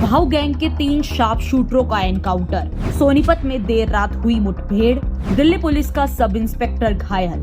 भाऊ गैंग के 3 शार्प शूटरों का एनकाउंटर। सोनीपत में देर रात हुई मुठभेड़, दिल्ली पुलिस का सब इंस्पेक्टर घायल।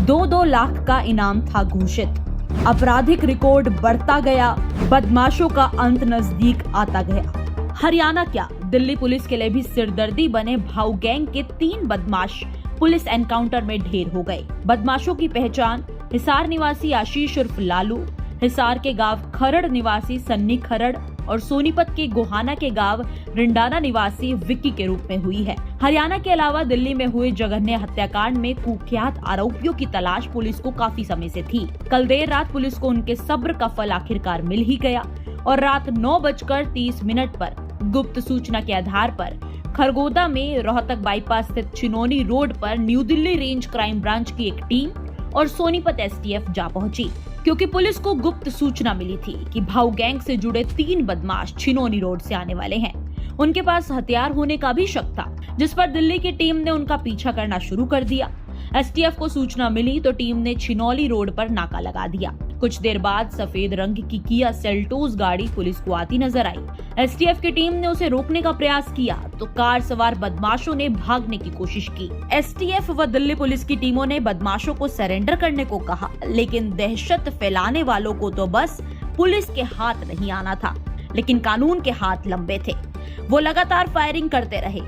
2-2 लाख का इनाम था घोषित। आपराधिक रिकॉर्ड बढ़ता गया, बदमाशों का अंत नजदीक आता गया। हरियाणा क्या, दिल्ली पुलिस के लिए भी सिरदर्दी बने भाऊ गैंग के 3 बदमाश पुलिस एनकाउंटर में ढेर हो गए। बदमाशों की पहचान हिसार निवासी आशीष उर्फ लालू, हिसार के गांव खरड़ निवासी सन्नी खरड़ और सोनीपत के गोहाना के गांव रिंडाना निवासी विक्की के रूप में हुई है। हरियाणा के अलावा दिल्ली में हुए जघन्य हत्याकांड में कुख्यात आरोपियों की तलाश पुलिस को काफी समय से थी। कल देर रात पुलिस को उनके सब्र का फल आखिरकार मिल ही गया और रात 9:30 पर गुप्त सूचना के आधार पर खरगोदा में रोहतक बाईपास स्थित चिनोनी रोड पर new Delhi range crime branch की एक टीम और सोनीपत एसटीएफ जा पहुंची, क्योंकि पुलिस को गुप्त सूचना मिली थी कि भाऊ गैंग से जुड़े 3 बदमाश छिनोनी रोड से आने वाले हैं। उनके पास हथियार होने का भी शक था, जिस पर दिल्ली की टीम ने उनका पीछा करना शुरू कर दिया। एसटीएफ को सूचना मिली तो टीम ने छिनौली रोड पर नाका लगा दिया। कुछ देर बाद सफेद रंग की किया सेल्टोस गाड़ी पुलिस को आती नजर आई। एसटीएफ की टीम ने उसे रोकने का प्रयास किया तो कार सवार बदमाशों ने भागने की कोशिश की। एसटीएफ व दिल्ली पुलिस की टीमों ने बदमाशों को सरेंडर करने को कहा, लेकिन दहशत फैलाने वालों को तो बस पुलिस के हाथ नहीं आना था, लेकिन कानून के हाथ लंबे थे। वो लगातार फायरिंग करते रहे।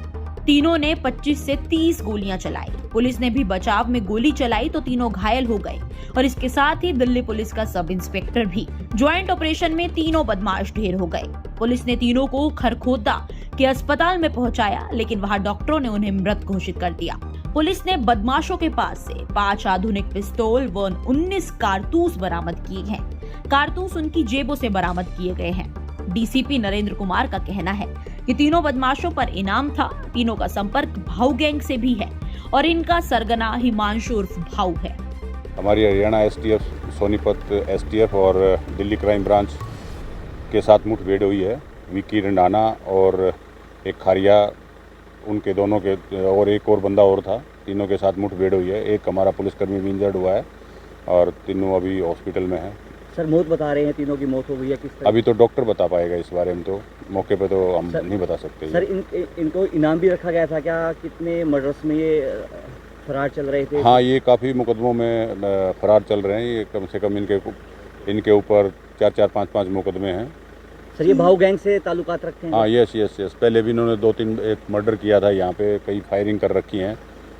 तीनों ने 25 से 30 गोलियां चलाई। पुलिस ने भी बचाव में गोली चलाई तो तीनों घायल हो गए और इसके साथ ही दिल्ली पुलिस का सब इंस्पेक्टर भी। ज्वाइंट ऑपरेशन में तीनों बदमाश ढेर हो गए। पुलिस ने तीनों को खरखोदा के अस्पताल में पहुंचाया, लेकिन वहां डॉक्टरों ने उन्हें मृत घोषित कर दिया। पुलिस ने बदमाशों के पास से 5 आधुनिक पिस्तौल व 19 कारतूस बरामद किए हैं। कारतूस उनकी जेबों से बरामद किए गए हैं। डीसीपी नरेंद्र कुमार का कहना है कि तीनों बदमाशों पर इनाम था। तीनों का संपर्क भाऊ गैंग से भी है और इनका सरगना हिमांशु उर्फ भाऊ है। हमारी हरियाणा एसटीएफ, सोनीपत एसटीएफ और दिल्ली क्राइम ब्रांच के साथ मुठभेड़ हुई है। विक्की रिंडाना और एक खारिया, उनके दोनों के और एक और बंदा और था, तीनों के साथ मुठभेड़ हुई है। एक हमारा पुलिसकर्मी भी इंजर्ड हुआ है और तीनों अभी हॉस्पिटल में हैं। सर, मौत बता रहे हैं, तीनों की मौत हो गई है किस तरह? अभी तो डॉक्टर बता पाएगा इस बारे में, तो मौके पे तो हम नहीं बता सकते। सर, इनको इनाम भी रखा गया था क्या? कितने मर्डर्स में ये फरार चल रहे थे? हाँ, ये काफ़ी मुकदमों में फरार चल रहे हैं। ये कम से कम इनके ऊपर 4-4, 5-5 मुकदमे हैं। सर, ये भाऊ गैंग से ताल्लुकात रखते हैं? हाँ, यस। पहले भी इन्होंने 2-3 एक मर्डर किया था यहाँ पे, कई फायरिंग कर रखी हैं,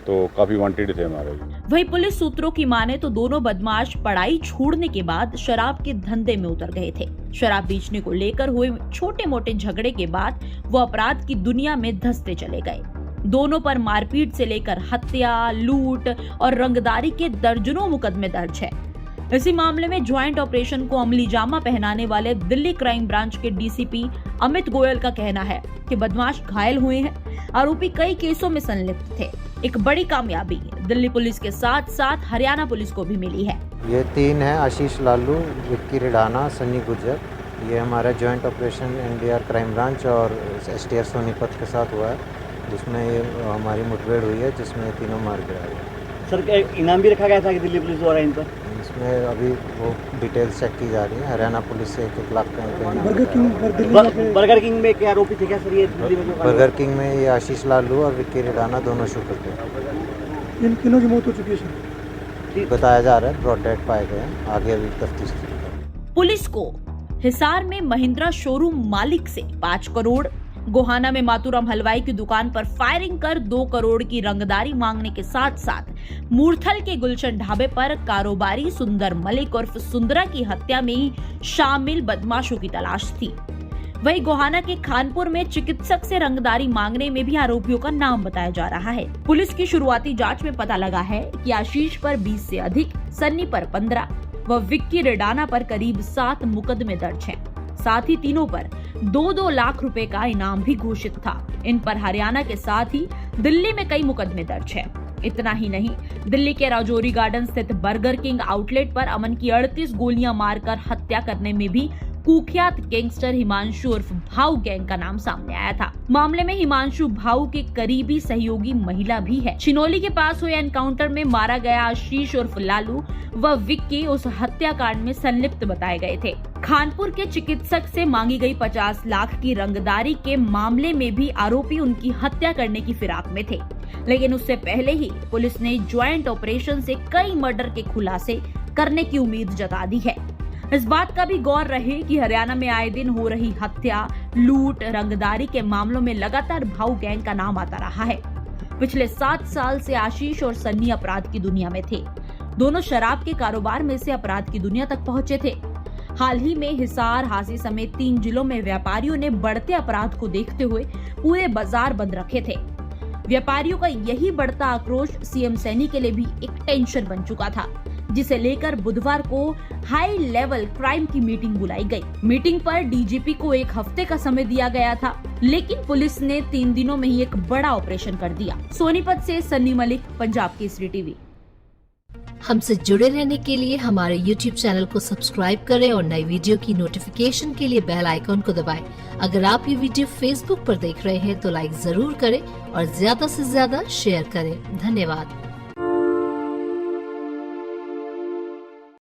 तो काफी वांटेड थे हमारे। वहीं पुलिस सूत्रों की माने तो दोनों बदमाश पढ़ाई छोड़ने के बाद शराब के धंधे में उतर गए थे। शराब बेचने को लेकर हुए छोटे मोटे झगड़े के बाद वो अपराध की दुनिया में धंसते चले गए। दोनों पर मारपीट से लेकर हत्या, लूट और रंगदारी के दर्जनों मुकदमे दर्ज है। इसी मामले में ज्वाइंट ऑपरेशन को अमली जामा पहनाने वाले दिल्ली क्राइम ब्रांच के डीसीपी अमित गोयल का कहना है कि बदमाश घायल हुए हैं। आरोपी कई केसों में संलिप्त थे। एक बड़ी कामयाबी दिल्ली पुलिस के साथ साथ हरियाणा पुलिस को भी मिली है। ये 3 है, आशीष लालू, विक्की रिंडाना, सन्नी गुर्जर। ये हमारा joint operation NDR crime branch और एसटीएफ सोनीपत के साथ हुआ है, जिसमें ये हमारी मुठभेड़ हुई है, जिसमें ये तीनों मार गिराए गए। सर, इनाम भी रखा गया था कि दिल्ली पुलिस द्वारा इन पर? इसमें अभी वो डिटेल्स चेक की जा रही है। हरियाणा पुलिस से 1 लाख का इनाम। बर्गर किंग में क्या आरोपी थे क्या सर? ये दिल्ली में बर्गर किंग में ये आशीष लालू और विक्की रिंडाना दोनों शूटर थे। इन तीनों की मौत हो चुकी है सर? बताया जा रहा है ब्रॉड डेड पाए गए हैं, आगे अभी तफ्तीश। पुलिस को हिसार में महिंद्रा शोरूम मालिक से 5 करोड़, गोहाना में मातूराम हलवाई की दुकान पर फायरिंग कर 2 करोड़ की रंगदारी मांगने के साथ साथ मूर्थल के गुलशन ढाबे पर कारोबारी सुंदर मलिक उर्फ सुंदरा की हत्या में शामिल बदमाशों की तलाश थी। वहीं गोहाना के खानपुर में चिकित्सक से रंगदारी मांगने में भी आरोपियों का नाम बताया जा रहा है। पुलिस की शुरुआती जांच में पता लगा है कि आशीष पर 20 से अधिक, सन्नी पर 15 व विक्की रिंडाना पर करीब 7 मुकदमे दर्ज हैं। साथ ही तीनों पर 2-2 लाख रुपए का इनाम भी घोषित था। इन पर हरियाणा के साथ ही दिल्ली में कई मुकदमे दर्ज हैं। इतना ही नहीं, दिल्ली के राजौरी गार्डन स्थित बर्गर किंग आउटलेट पर अमन की 38 गोलियां मारकर हत्या करने में भी कुख्यात गैंगस्टर हिमांशु उर्फ भाऊ गैंग का नाम सामने आया था। मामले में हिमांशु भाऊ के करीबी सहयोगी महिला भी है। छिनोली के पास हुए एनकाउंटर में मारा गया आशीष उर्फ लालू व विक्की उस हत्याकांड में संलिप्त बताए गए थे। खानपुर के चिकित्सक से मांगी गई 50 लाख की रंगदारी के मामले में भी आरोपी उनकी हत्या करने की फिराक में थे, लेकिन उससे पहले ही पुलिस ने ज्वाइंट ऑपरेशन से कई मर्डर के खुलासे करने की उम्मीद जता दी है। इस बात का भी गौर रहे कि हरियाणा में आए दिन हो रही हत्या, लूट, रंगदारी के मामलों में लगातार भाऊ गैंग का नाम आता रहा है। पिछले 7 साल से आशीष और सन्नी अपराध की दुनिया में थे। दोनों शराब के कारोबार में से अपराध की दुनिया तक पहुंचे थे। हाल ही में हिसार, हासी समेत 3 जिलों में व्यापारियों ने बढ़ते अपराध को देखते हुए पूरे बाजार बंद रखे थे। व्यापारियों का यही बढ़ता आक्रोश सीएम सैनी के लिए भी एक टेंशन बन चुका था, जिसे लेकर बुधवार को हाई लेवल क्राइम की मीटिंग बुलाई गई। मीटिंग पर डीजीपी को 1 हफ्ते का समय दिया गया था, लेकिन पुलिस ने 3 दिनों में ही एक बड़ा ऑपरेशन कर दिया। सोनीपत से सन्नी मलिक, पंजाब केसरी टीवी। हमसे जुड़े रहने के लिए हमारे YouTube चैनल को सब्सक्राइब करें और नई वीडियो की नोटिफिकेशन के लिए बेल आइकॉन को दबाएं। अगर आप ये वीडियो Facebook पर देख रहे हैं तो लाइक जरूर करें और ज्यादा से ज्यादा शेयर करें। धन्यवाद।